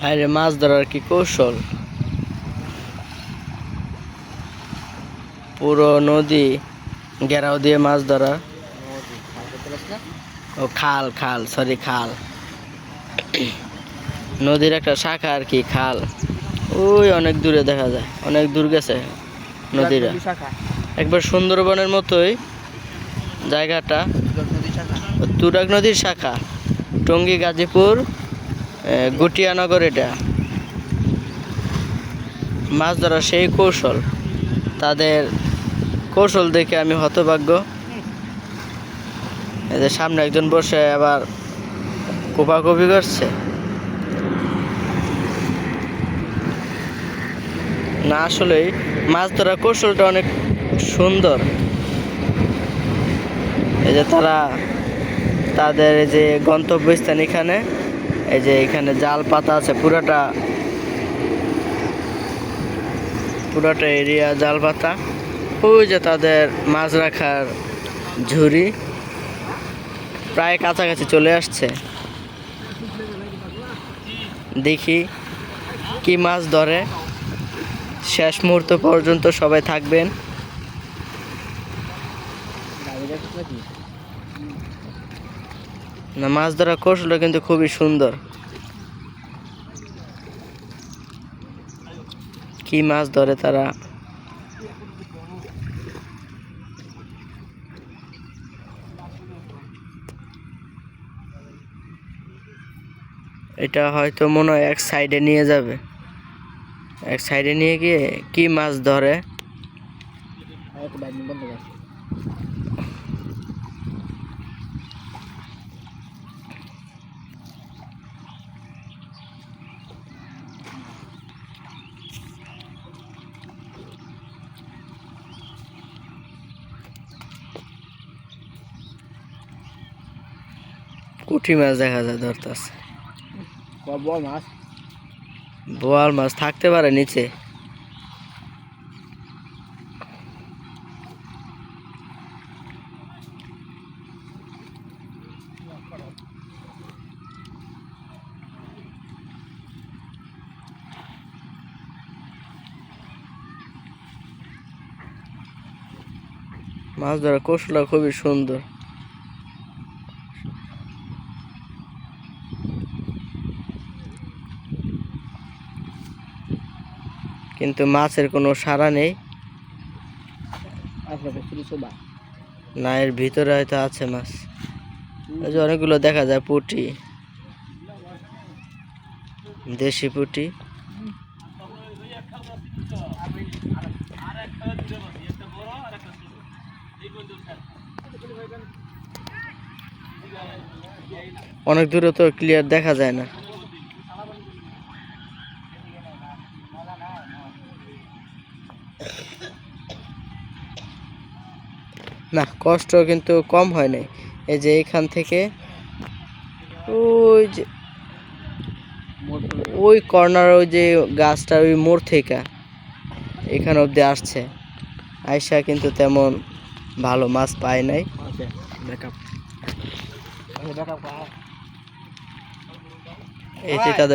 আরে মাছ ধরার কি কৌশল! পুরো নদী ঘেরাও দিয়ে মাছ ধরা। ও খাল, খাল, সরি খাল। নদীর একটা শাখা আর কি, খাল। ওই অনেক দূরে দেখা যায়, অনেক দূর গেছে নদীরা। একবার সুন্দরবনের মতোই জায়গাটা। তুরাগ নদীর শাখা, টঙ্গী, গাজীপুর, গুটিয়ানগর। এটা মাছ ধরার সেই কৌশল, তাদের কৌশল দেখে আমি হতভাগ্য। এদের সামনে একজন বসে আবার কোপাকুপি করছে। না, আসলেই মাছ ধরার কৌশলটা অনেক সুন্দর। এই যে তারা তাদের এই যে গন্তব্যস্থান, এখানে এই যে এখানে জাল পাতা আছে, পুরাটা এরিয়া জাল পাতা। ওই যে তাদের মাছ রাখার ঝুড়ি প্রায় কাছাকাছি চলে আসছে। দেখি কি মাছ ধরে। শেষ মুহূর্ত পর্যন্ত সবাই থাকবেন। না, মাছ ধরার কৌশলটা কিন্তু খুবই সুন্দর। কি মাছ ধরে তারা! এটা হয়তো মনে হয় এক সাইডে নিয়ে যাবে, এক সাইডে নিয়ে গিয়ে কি মাছ ধরে। পুঁটি মাছ দেখা যায় ধরতেছে। বোয়াল মাছ থাকতে পারে নিচে। মাছ ধরার কৌশলটা খুবই সুন্দর। কিন্তু মাছের কোনো সাড়া নেই। না, এর ভিতরে হয়তো আছে মাছ। ওই যে অনেকগুলো দেখা যায় পুঁটি, দেশি পুঁটি। অনেক দূরে তো ক্লিয়ার দেখা যায় না। না, কষ্ট কিন্তু কম হয় নাই। এই যে এখান থেকে ওই যে ওই কর্নার, ওই যে গাছটা, ওই মোড় থেকে এখানে অব্দি আসছে। আয়সা কিন্তু তেমন ভালো মাছ পায় নাই। এই যে তাদের